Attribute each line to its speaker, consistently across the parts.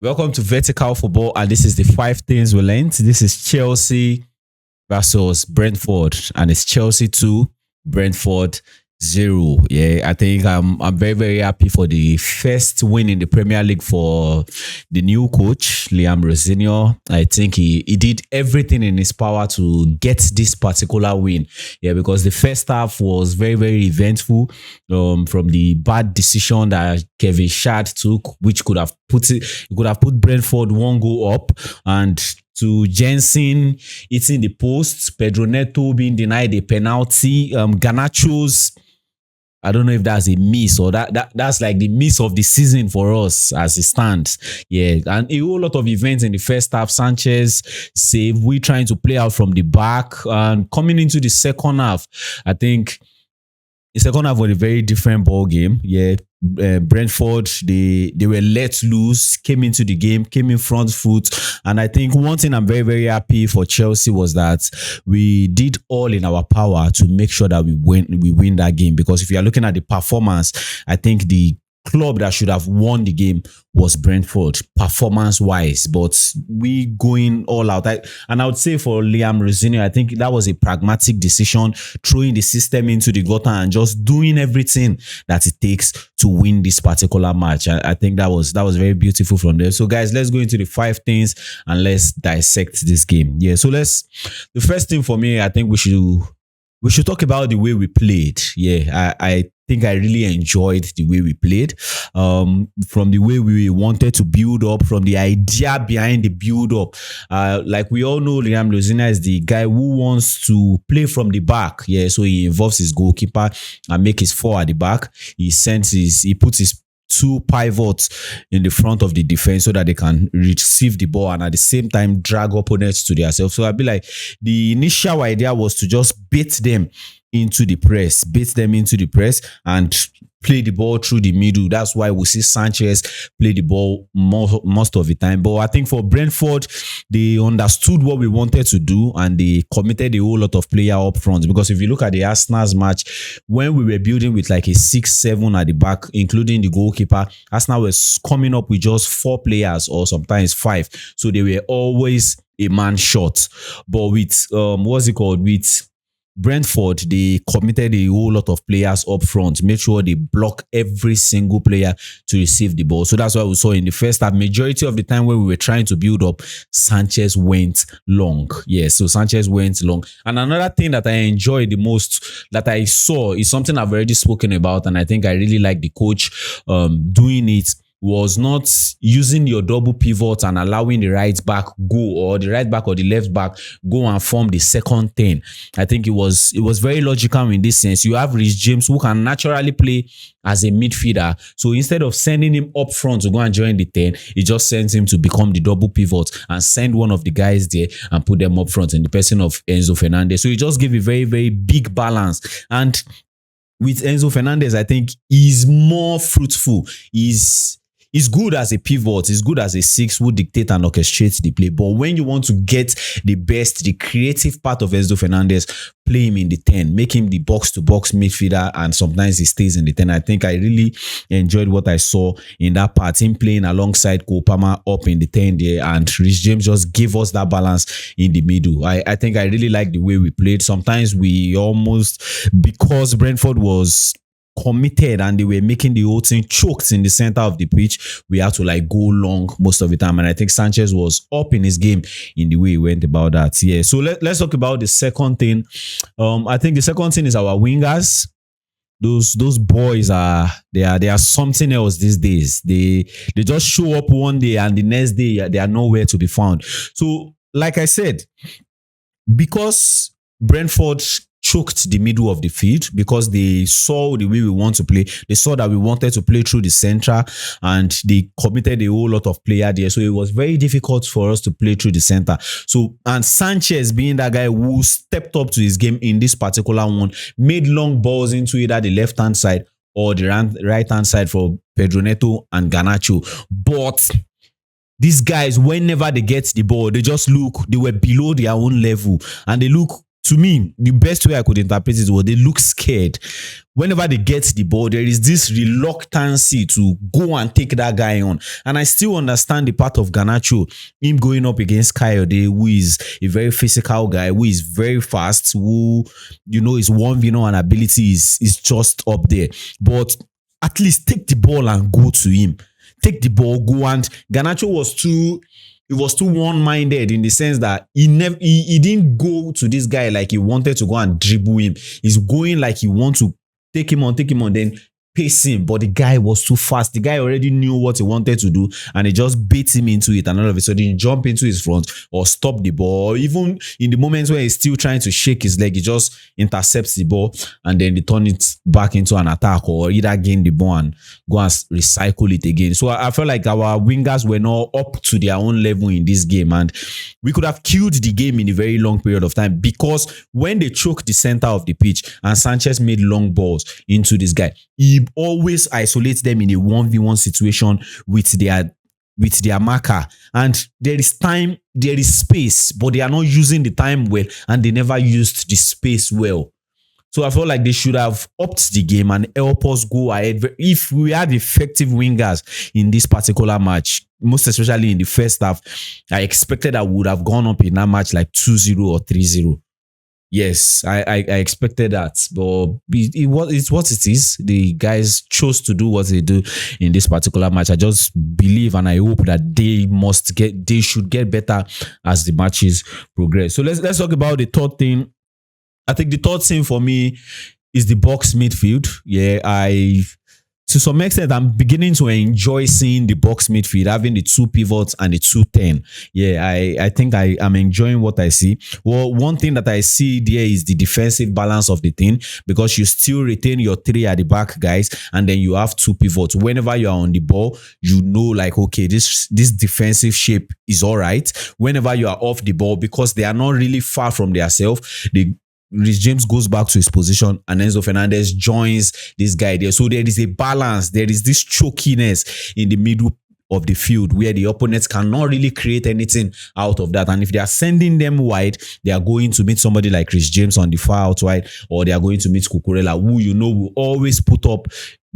Speaker 1: Welcome to Vertical Football, and this is the five things we learned. This is Chelsea versus Brentford, and it's Chelsea 2, Brentford 0. Yeah, I think I'm very, very happy for the first win in the Premier League for the new coach, Liam Rosenior. I think he did everything in his power to get this particular win. Yeah, because the first half was very, very eventful. From the bad decision that Kevin Schade took, which could have put Brentford one goal up, and to Jensen hitting the post, Pedro Neto being denied a penalty, Garnacho's, I don't know if that's a miss or that's like the miss of the season for us as it stands. Yeah, and a whole lot of events in the first half. Sanchez save, we trying to play out from the back, and coming into the second half, I think the second half was a very different ball game. Yeah, Brentford, they were let loose, came into the game, came in front foot, and I think one thing I'm very, very happy for Chelsea was that we did all in our power to make sure that we win that game. Because if you are looking at the performance, I think the club that should have won the game was Brentford, performance-wise, but we going all out. And I would say for Liam Rosenior, I think that was a pragmatic decision, throwing the system into the gutter and just doing everything that it takes to win this particular match. I think that was very beautiful from there. So guys, let's go into the five things and let's dissect this game. Yeah, so the first thing for me, I think we should talk about the way we played. Yeah, I think I really enjoyed the way we played. From the way we wanted to build up, from the idea behind the build up. Like we all know, Liam Rosenior is the guy who wants to play from the back. Yeah, so he involves his goalkeeper and make his four at the back. He puts his two pivots in the front of the defense so that they can receive the ball and at the same time drag opponents to themselves. So I'd be like, the initial idea was to just bait them into the press and play the ball through the middle. That's why we see Sanchez play the ball most of the time. But I think for Brentford, they understood what we wanted to do and they committed a whole lot of player up front. Because if you look at the Arsenal's match, when we were building with like a 6-7 at the back, including the goalkeeper, Arsenal was coming up with just 4 players or sometimes 5. So they were always a man short. But with with Brentford, they committed a whole lot of players up front, made sure they block every single player to receive the ball. So that's why we saw in the first half, majority of the time when we were trying to build up, Sanchez went long. Yeah, so Sanchez went long. And another thing that I enjoyed the most that I saw is something I've already spoken about, and I think I really like the coach doing it, was not using your double pivot and allowing the right back go, or the right back or the left back go and form the second 10. I think it was very logical in this sense. You have Reece James who can naturally play as a midfielder. So instead of sending him up front to go and join the 10, he just sends him to become the double pivot and send one of the guys there and put them up front in the person of Enzo Fernandez. So he just gave a very, very big balance. And with Enzo Fernandez, I think he's more fruitful. He's good as a pivot. He's good as a 6 who dictate and orchestrates the play. But when you want to get the creative part of Enzo Fernandez, play him in the 10, make him the box-to-box midfielder, and sometimes he stays in the 10. I think I really enjoyed what I saw in that part. Him playing alongside Kopama up in the 10 there, and Reece James just gave us that balance in the middle. I think I really like the way we played. Sometimes we almost, because Brentford was committed and they were making the whole thing choked in the center of the pitch, we had to like go long most of the time. And I think Sanchez was up in his game in the way he went about that. Yeah. So let's talk about the second thing. I think the second thing is our wingers. Those boys they are something else these days. They just show up one day and the next day they are nowhere to be found. So like I said, because Brentford choked the middle of the field, because they saw the way we want to play. They saw that we wanted to play through the center and they committed a whole lot of player there. So it was very difficult for us to play through the center. So, and Sanchez being that guy who stepped up to his game in this particular one, made long balls into either the left-hand side or the right-hand side for Pedro Neto and Garnacho. But these guys, whenever they get the ball, they were below their own level and they look to me, the best way I could interpret it was they look scared. Whenever they get the ball, there is this reluctancy to go and take that guy on. And I still understand the part of Garnacho, him going up against Coyote, who is a very physical guy, who is very fast, who, his 1v1 and ability is just up there. But at least take the ball and go to him. Take the ball, go. And Garnacho was too one-minded in the sense that he didn't go to this guy like he wanted to go and dribble him. He's going like he wants to take him on, then pace him. But the guy was too fast. The guy already knew what he wanted to do, and he just beat him into it. And all of a sudden, he jump into his front or stop the ball. Or even in the moments where he's still trying to shake his leg, he just intercepts the ball and then they turn it back into an attack, or either gain the ball and go and recycle it again. So I felt like our wingers were not up to their own level in this game, and we could have killed the game in a very long period of time, because when they choked the center of the pitch and Sanchez made long balls into this guy, he always isolates them in a 1v1 situation with their marker. And there is time, there is space, but they are not using the time well, and they never used the space well. So I felt like they should have upped the game and help us go ahead. If we had effective wingers in this particular match, most especially in the first half, I expected I would have gone up in that match like 2-0 or 3-0. Yes, I expected that, but it's what it is. The guys chose to do what they do in this particular match. I just believe and I hope that they should get better as the matches progress. So let's talk about the third thing. I think the third thing for me is the box midfield. Yeah, to some extent, I'm beginning to enjoy seeing the box midfield, having the two pivots and the 2-10. Yeah, I think I'm enjoying what I see. Well, one thing that I see there is the defensive balance of the thing, because you still retain your 3 at the back guys, and then you have 2 pivots. Whenever you are on the ball, like, okay, this defensive shape is all right. Whenever you are off the ball, because they are not really far from themselves, Reece James goes back to his position and Enzo Fernandez joins this guy there. So there is a balance. There is this chokiness in the middle of the field where the opponents cannot really create anything out of that. And if they are sending them wide, they are going to meet somebody like Reece James on the far out wide, or they are going to meet Cucurella, who will always put up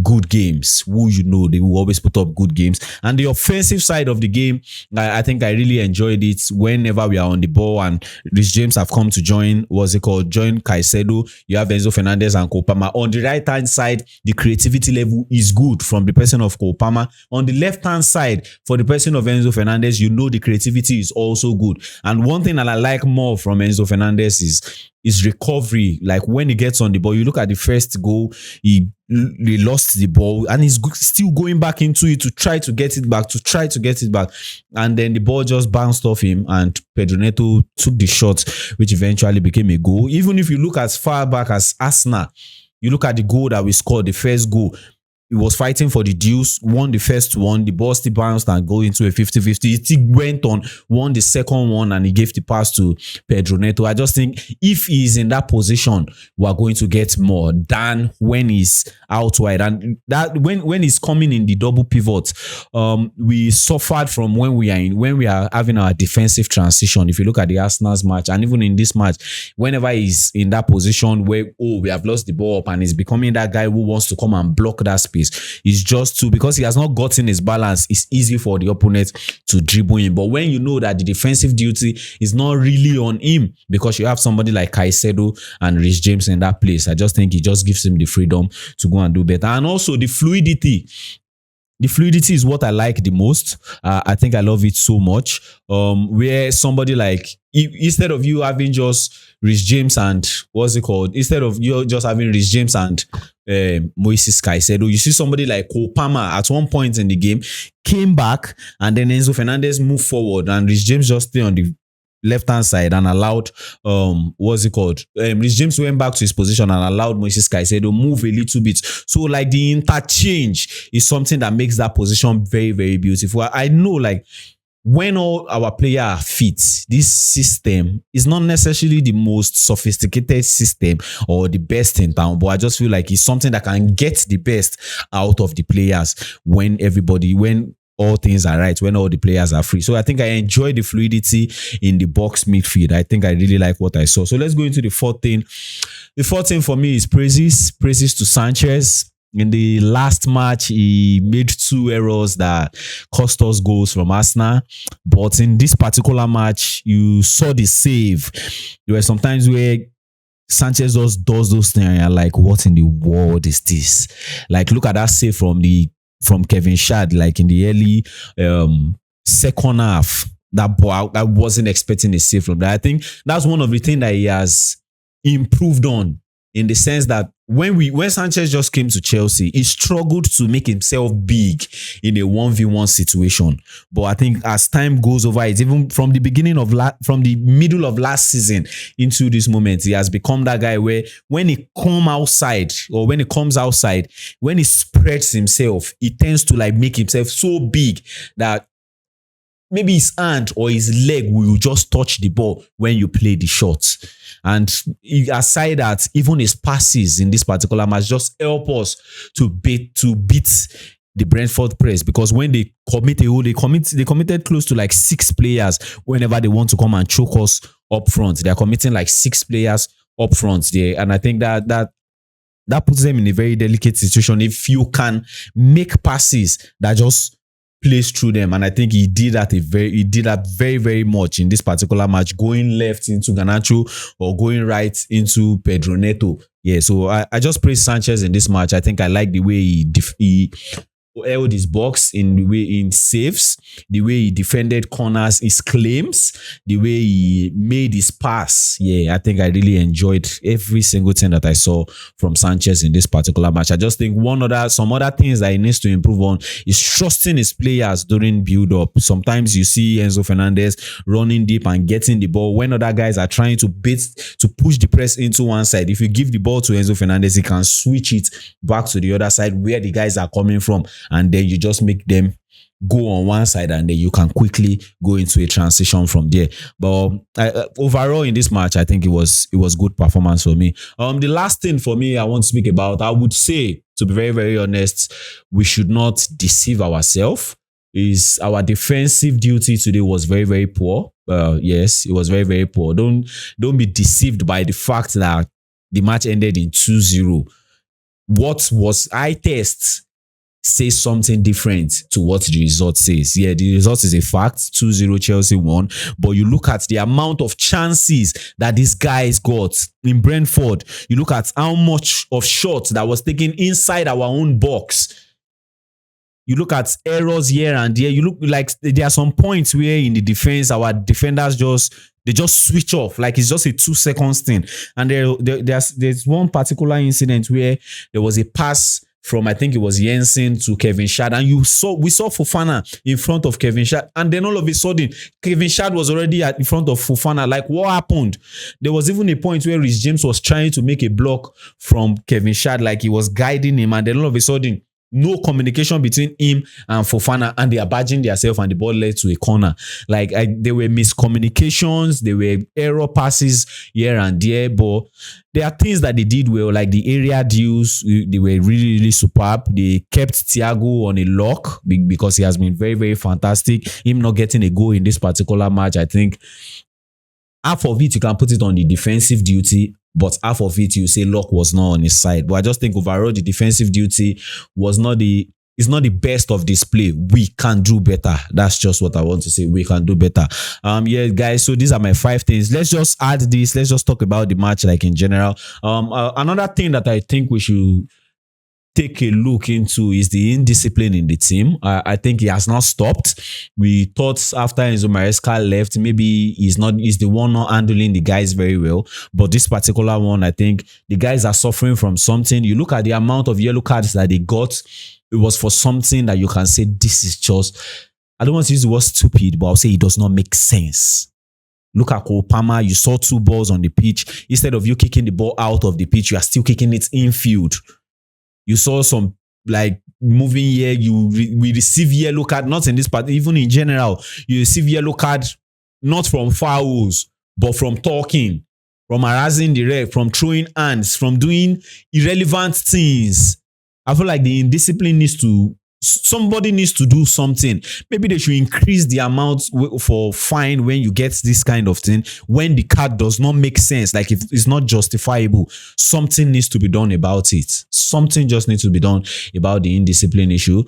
Speaker 1: good games. They will always put up good games. And the offensive side of the game, I think I really enjoyed it whenever we are on the ball and Reece James have come to join Caicedo. You have Enzo Fernandez and Cole Palmer. On the right hand side, the creativity level is good from the person of Cole Palmer. On the left hand side, for the person of Enzo Fernandez, the creativity is also good. And one thing that I like more from Enzo Fernandez is recovery. Like when he gets on the ball, you look at the first goal, he lost the ball and he's still going back into it to try to get it back, and then the ball just bounced off him and Pedro Neto took the shot, which eventually became a goal. Even if you look as far back as Arsenal, you look at the goal that we scored, the first goal, he was fighting for the deuce, won the first one, the ball still bounced and go into a 50-50. He still went on, won the second one, and he gave the pass to Pedro Neto. I just think if he's in that position, we're going to get more than when he's out wide. And that when he's coming in the double pivot, we suffered from when we are having our defensive transition. If you look at the Arsenal's match, and even in this match, whenever he's in that position where, we have lost the ball up, and he's becoming that guy who wants to come and block that space, it's just because he has not gotten his balance, it's easy for the opponent to dribble him. But when you know that the defensive duty is not really on him, because you have somebody like Caicedo and Reece James in that place, I just think it just gives him the freedom to go and do better. And also the fluidity. The fluidity is what I like the most. I think I love it so much. Where somebody like, instead of you having just Reece James and instead of you just having Reece James and Moises Caicedo, you see somebody like Cole Palmer at one point in the game came back, and then Enzo Fernandez moved forward and Reece James just stayed on the left-hand side and allowed Reece James went back to his position and allowed Moises Caicedo move a little bit. So like the interchange is something that makes that position very, very beautiful. I know, like, when all our players are fit, this system is not necessarily the most sophisticated system or the best in town, but I just feel like it's something that can get the best out of the players when all things are right, when all the players are free. So I think I enjoy the fluidity in the box midfield. I think I really like what I saw. So let's go into the fourth thing. The fourth thing for me is praises. Praises to Sanchez. In the last match, he made 2 errors that cost us goals from Arsenal. But in this particular match, you saw the save. There were some times where Sanchez just does those things and you're like, what in the world is this? Like, look at that save from Kevin Schade, like in the early second half. That ball, I wasn't expecting a save from that. I think that's one of the things that he has improved on, in the sense that when Sanchez just came to Chelsea, he struggled to make himself big in a 1v1 situation. But I think as time goes over, it's even from the middle of last season into this moment, he has become that guy where when he comes outside, when he spreads himself, he tends to like make himself so big that maybe his hand or his leg will just touch the ball when you play the shot. And aside that, even his passes in this particular match just help us to beat the Brentford press, because when they committed close to like 6 players whenever they want to come and choke us up front. They are committing like 6 players up front there, and I think that puts them in a very delicate situation if you can make passes that just plays through them. And I think he did that very, very much in this particular match, going left into Garnacho or going right into Pedro Neto. Yeah, so I just praise Sanchez in this match. I think I like the way he held his box, in the way in saves, the way he defended corners, his claims, the way he made his pass. Yeah, I think I really enjoyed every single thing that I saw from Sanchez in this particular match. I just think some other things that he needs to improve on is trusting his players during build-up. Sometimes you see Enzo Fernandez running deep and getting the ball when other guys are trying to push the press into one side. If you give the ball to Enzo Fernandez, he can switch it back to the other side where the guys are coming from, and then you just make them go on one side and then you can quickly go into a transition from there. But overall in this match, I think it was good performance for me. The last thing for me I want to speak about, I would say, to be very, very honest, we should not deceive ourselves. Is our defensive duty today was very, very poor. Yes, it was very, very poor. Don't be deceived by the fact that the match ended in 2-0. What was eye test says something different to what the result says. Yeah, the result is a fact. 2-0 Chelsea won. But you look at the amount of chances that these guys got in Brentford. You look at how much of shots that was taken inside our own box. You look at errors here and there. You look like there are some points where in the defense, our defenders just switch off. Like it's just a 2 seconds thing. And there's one particular incident where there was a pass from, I think it was Jensen to Kevin Schade, and we saw Fofana in front of Kevin Schade, and then all of a sudden Kevin Schade was already in front of Fofana. Like, what happened? There was even a point where Rhys James was trying to make a block from Kevin Schade, like he was guiding him, and then all of a sudden no communication between him and Fofana, and they are badging themselves, and the ball led to a corner. Like there were miscommunications, there were error passes here and there, but there are things that they did well, like the area deals. They were really, really superb. They kept Thiago on a lock because he has been very, very fantastic. Him not getting a goal in this particular match, I think half of it you can put it on the defensive duty, but half of it you say luck was not on his side. But I just think overall the defensive duty is not the best of display. We can do better. That's just what I want to say. We can do better. Yeah, guys. So these are my 5 things. Let's just add this. Let's just talk about the match, like in general. Another thing that I think we should take a look into is the indiscipline in the team. I think he has not stopped. We thought after Enzo Maresca left, maybe he's the one not handling the guys very well. But this particular one, I think the guys are suffering from something. You look at the amount of yellow cards that they got. It was for something that you can say this is just, I don't want to use the word stupid, but I'll say it does not make sense. Look at Cole Palmer. You saw 2 balls on the pitch. Instead of you kicking the ball out of the pitch, you are still kicking it infield. You saw some like moving here. We receive yellow card, not in this part, even in general. You receive yellow card not from fouls, but from talking, from harassing the ref, from throwing hands, from doing irrelevant things. I feel like the indiscipline needs to somebody needs to do something. Maybe they should increase the amount for fine when you get this kind of thing. When the card does not make sense, like if it's not justifiable, something needs to be done about it. Something just needs to be done about the indiscipline issue.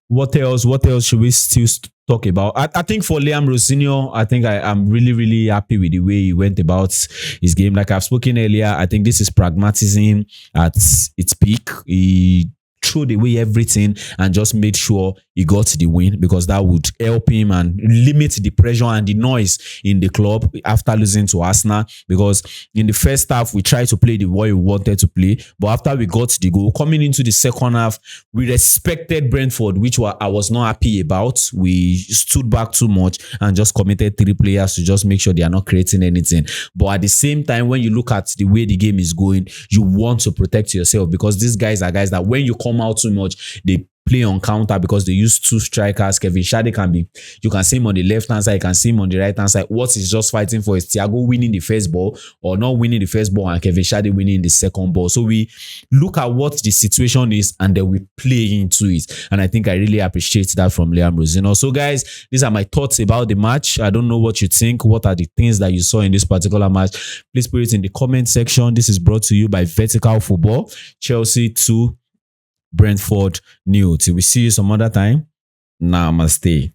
Speaker 1: What else? What else should we still talk about? I think for Liam Rosenior, I think I'm really, really happy with the way he went about his game. Like I've spoken earlier, I think this is pragmatism at its peak. He threw away everything and just made sure he got the win, because that would help him and limit the pressure and the noise in the club after losing to Arsenal. Because in the first half, we tried to play the way we wanted to play, but after we got the goal, coming into the second half, we respected Brentford, which I was not happy about. We stood back too much and just committed 3 players to just make sure they are not creating anything. But at the same time, when you look at the way the game is going, you want to protect yourself, because these guys are guys that when you come out too much, they play on counter, because they use 2 strikers. Kevin Schade you can see him on the left hand side, you can see him on the right hand side. What he's just fighting for is Thiago winning the first ball, or not winning the first ball and Kevin Schade winning the second ball. So we look at what the situation is and then we play into it. And I think I really appreciate that from Liam Rosenior. So guys, these are my thoughts about the match. I don't know what you think. What are the things that you saw in this particular match? Please put it in the comment section. This is brought to you by Vertical Football. Chelsea 2, Brentford 0. Till we see you some other time. Namaste.